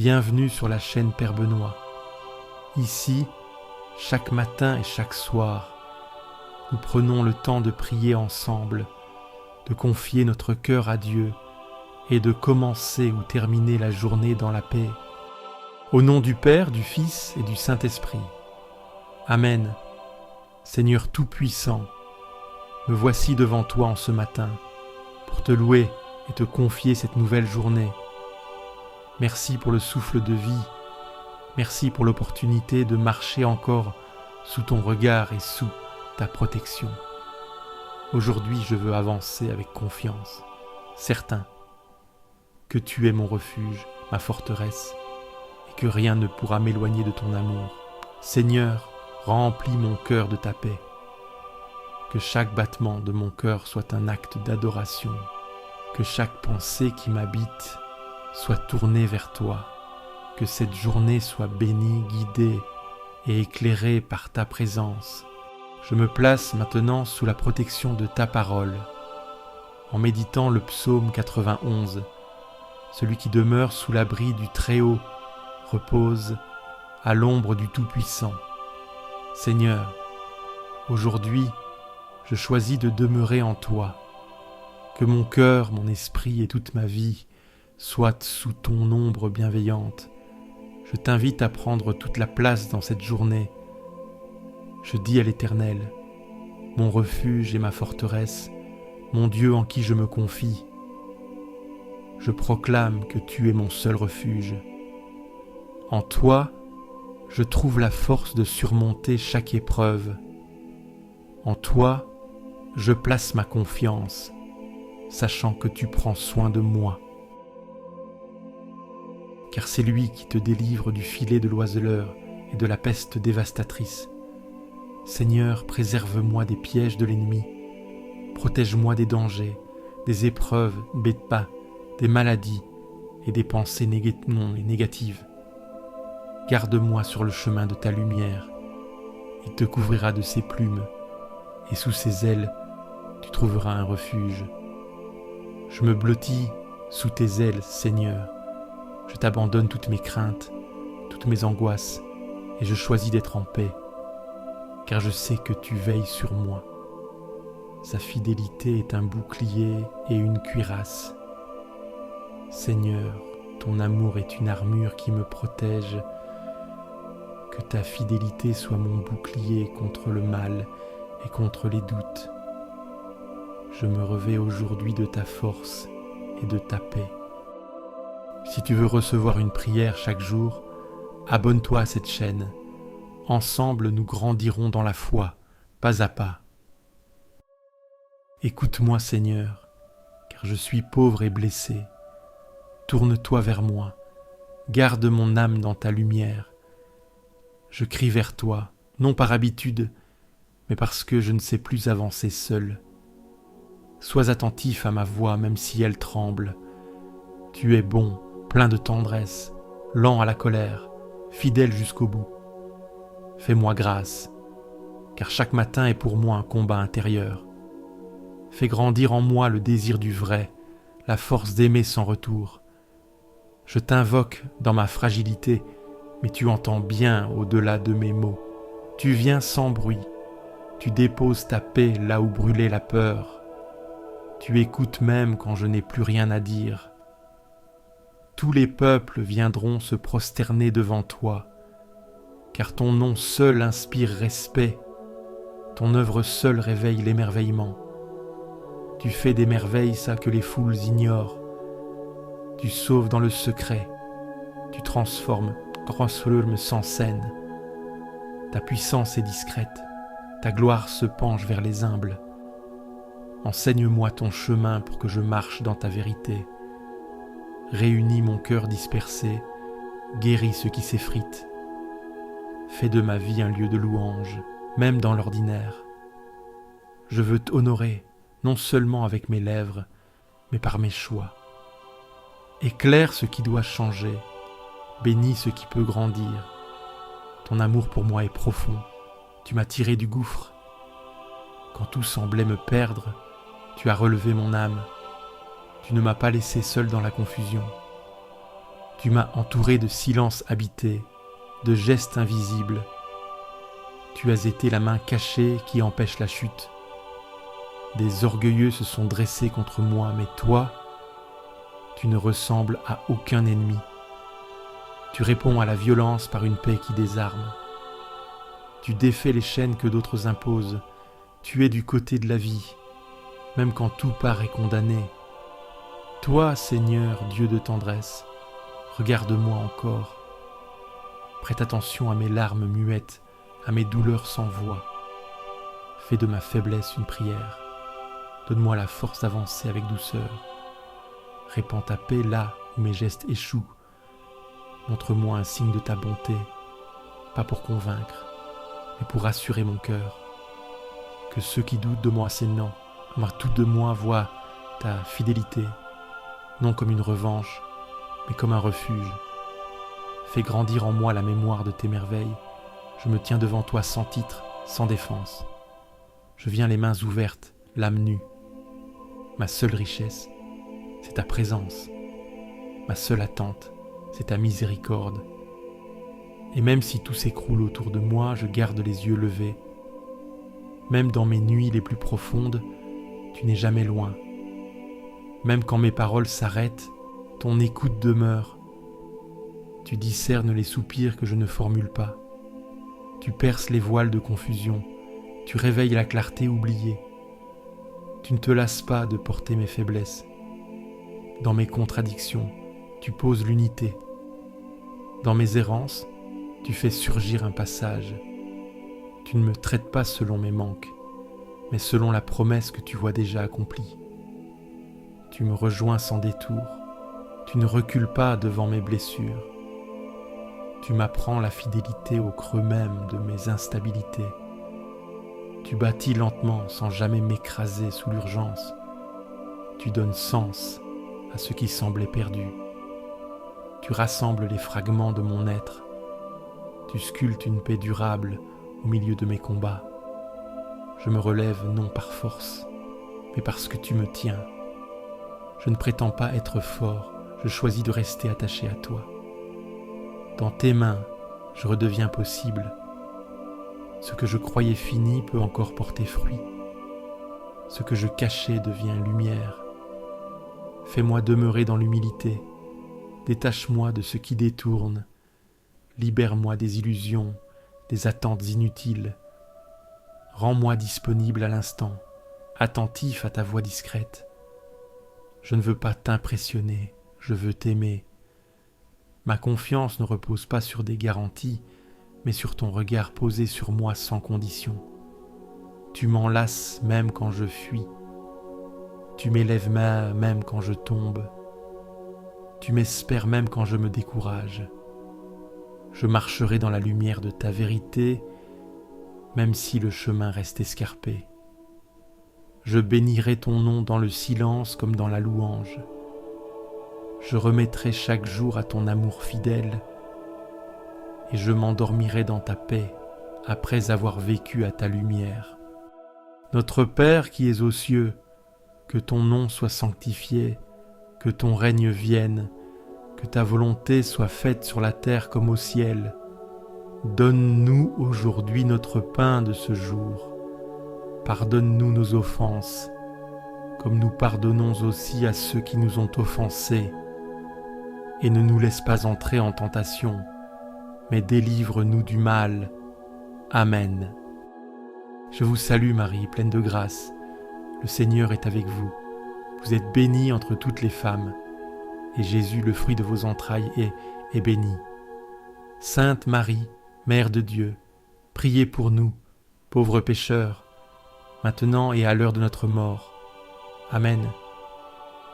bienvenue sur la chaîne Père Benoît. Ici, chaque matin et chaque soir, nous prenons le temps de prier ensemble, de confier notre cœur à Dieu et de commencer ou terminer la journée dans la paix. Au nom du Père, du Fils et du Saint-Esprit. Amen. Seigneur Tout-Puissant, me voici devant toi en ce matin pour te louer et te confier cette nouvelle journée. Merci pour le souffle de vie. Merci pour l'opportunité de marcher encore sous ton regard et sous ta protection. Aujourd'hui, je veux avancer avec confiance, certain que tu es mon refuge, ma forteresse, et que rien ne pourra m'éloigner de ton amour. Seigneur, remplis mon cœur de ta paix. Que chaque battement de mon cœur soit un acte d'adoration. Que chaque pensée qui m'habite soit tournée vers toi. Que cette journée soit bénie, guidée et éclairée par ta présence. Je me place maintenant sous la protection de ta parole, en méditant le psaume 91. Celui qui demeure sous l'abri du Très-Haut repose à l'ombre du Tout-Puissant. Seigneur, aujourd'hui, je choisis de demeurer en toi. Que mon cœur, mon esprit et toute ma vie soient sous ton ombre bienveillante. Je t'invite à prendre toute la place dans cette journée. Je dis à l'Éternel, mon refuge et ma forteresse, mon Dieu en qui je me confie. Je proclame que tu es mon seul refuge. En toi, je trouve la force de surmonter chaque épreuve. En toi, je place ma confiance, sachant que tu prends soin de moi. Car c'est lui qui te délivre du filet de l'oiseleur et de la peste dévastatrice. Seigneur, préserve-moi des pièges de l'ennemi. Protège-moi des dangers, des épreuves, des maladies et des pensées négatives. Garde-moi sur le chemin de ta lumière. Il te couvrira de ses plumes, et sous ses ailes, tu trouveras un refuge. Je me blottis sous tes ailes, Seigneur. Je t'abandonne toutes mes craintes, toutes mes angoisses, et je choisis d'être en paix, car je sais que tu veilles sur moi. Sa fidélité est un bouclier et une cuirasse. Seigneur, ton amour est une armure qui me protège. Que ta fidélité soit mon bouclier contre le mal et contre les doutes. Je me revêts aujourd'hui de ta force et de ta paix. Si tu veux recevoir une prière chaque jour, abonne-toi à cette chaîne. Ensemble, nous grandirons dans la foi, pas à pas. Écoute-moi, Seigneur, car je suis pauvre et blessé. Tourne-toi vers moi, garde mon âme dans ta lumière. Je crie vers toi, non par habitude, mais parce que je ne sais plus avancer seul. Sois attentif à ma voix, même si elle tremble. Tu es bon, plein de tendresse, lent à la colère, fidèle jusqu'au bout. Fais-moi grâce, car chaque matin est pour moi un combat intérieur. Fais grandir en moi le désir du vrai, la force d'aimer sans retour. Je t'invoque dans ma fragilité, mais tu entends bien au-delà de mes mots. Tu viens sans bruit, tu déposes ta paix là où brûlait la peur. Tu écoutes même quand je n'ai plus rien à dire. Tous les peuples viendront se prosterner devant toi, car ton nom seul inspire respect, ton œuvre seule réveille l'émerveillement. Tu fais des merveilles ça que les foules ignorent. Tu sauves dans le secret, tu transformes sans scène. Ta puissance est discrète, ta gloire se penche vers les humbles. Enseigne-moi ton chemin pour que je marche dans ta vérité. Réunis mon cœur dispersé, guéris ce qui s'effrite. Fais de ma vie un lieu de louange, même dans l'ordinaire. Je veux t'honorer, non seulement avec mes lèvres, mais par mes choix. Éclaire ce qui doit changer, bénis ce qui peut grandir. Ton amour pour moi est profond, tu m'as tiré du gouffre. Quand tout semblait me perdre, tu as relevé mon âme. Tu ne m'as pas laissé seul dans la confusion. Tu m'as entouré de silence habité, de gestes invisibles. Tu as été la main cachée qui empêche la chute. Des orgueilleux se sont dressés contre moi, mais toi, tu ne ressembles à aucun ennemi. Tu réponds à la violence par une paix qui désarme. Tu défais les chaînes que d'autres imposent. Tu es du côté de la vie, même quand tout paraît condamné. Toi, Seigneur, Dieu de tendresse, regarde-moi encore. Prête attention à mes larmes muettes, à mes douleurs sans voix. Fais de ma faiblesse une prière. Donne-moi la force d'avancer avec douceur. Répands ta paix là où mes gestes échouent. Montre-moi un signe de ta bonté, pas pour convaincre, mais pour rassurer mon cœur. Que ceux qui doutent de moi s'énant, tout de moi voient ta fidélité, non comme une revanche, mais comme un refuge. Fais grandir en moi la mémoire de tes merveilles. Je me tiens devant toi sans titre, sans défense. Je viens les mains ouvertes, l'âme nue. Ma seule richesse, c'est ta présence. Ma seule attente, c'est ta miséricorde. Et même si tout s'écroule autour de moi, je garde les yeux levés. Même dans mes nuits les plus profondes, tu n'es jamais loin. Même quand mes paroles s'arrêtent, ton écoute demeure. Tu discernes les soupirs que je ne formule pas. Tu perces les voiles de confusion. Tu réveilles la clarté oubliée. Tu ne te lasses pas de porter mes faiblesses. Dans mes contradictions, tu poses l'unité. Dans mes errances, tu fais surgir un passage. Tu ne me traites pas selon mes manques, mais selon la promesse que tu vois déjà accomplie. Tu me rejoins sans détour. Tu ne recules pas devant mes blessures. Tu m'apprends la fidélité au creux même de mes instabilités. Tu bâtis lentement sans jamais m'écraser sous l'urgence. Tu donnes sens à ce qui semblait perdu. Tu rassembles les fragments de mon être. Tu sculptes une paix durable au milieu de mes combats. Je me relève non par force, mais parce que tu me tiens. Je ne prétends pas être fort, je choisis de rester attaché à toi. Dans tes mains, je redeviens possible. Ce que je croyais fini peut encore porter fruit. Ce que je cachais devient lumière. Fais-moi demeurer dans l'humilité. Détache-moi de ce qui détourne. Libère-moi des illusions, des attentes inutiles. Rends-moi disponible à l'instant, attentif à ta voix discrète. Je ne veux pas t'impressionner, je veux t'aimer. Ma confiance ne repose pas sur des garanties, mais sur ton regard posé sur moi sans condition. Tu m'enlaces même quand je fuis. Tu m'élèves même quand je tombe. Tu m'espères même quand je me décourage. Je marcherai dans la lumière de ta vérité, même si le chemin reste escarpé. Je bénirai ton nom dans le silence comme dans la louange. Je remettrai chaque jour à ton amour fidèle, et je m'endormirai dans ta paix après avoir vécu à ta lumière. Notre Père qui es aux cieux, que ton nom soit sanctifié, que ton règne vienne, que ta volonté soit faite sur la terre comme au ciel. Donne-nous aujourd'hui notre pain de ce jour. Pardonne-nous nos offenses, comme nous pardonnons aussi à ceux qui nous ont offensés. Et ne nous laisse pas entrer en tentation, mais délivre-nous du mal. Amen. Je vous salue Marie, pleine de grâce. Le Seigneur est avec vous. Vous êtes bénie entre toutes les femmes, et Jésus, le fruit de vos entrailles, est béni. Sainte Marie, Mère de Dieu, priez pour nous, pauvres pécheurs, maintenant et à l'heure de notre mort. Amen.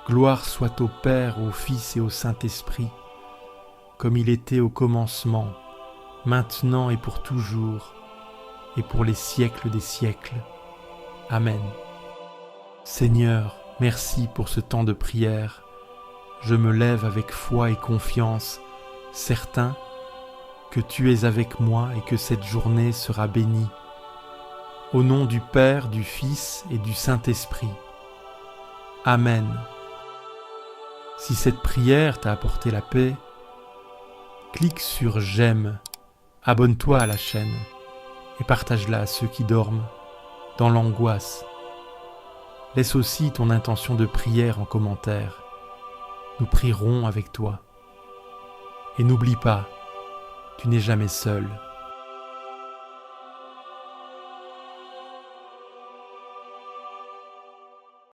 Gloire soit au Père, au Fils et au Saint-Esprit, comme il était au commencement, maintenant et pour toujours, et pour les siècles des siècles. Amen. Seigneur, merci pour ce temps de prière. Je me lève avec foi et confiance, certain que tu es avec moi et que cette journée sera bénie. Au nom du Père, du Fils et du Saint-Esprit. Amen. Si cette prière t'a apporté la paix, Clique sur j'aime, abonne-toi à la chaîne et partage-la à ceux qui dorment dans l'angoisse. Laisse aussi ton intention de prière en commentaire. Nous prierons avec toi. Et n'oublie pas, tu n'es jamais seul.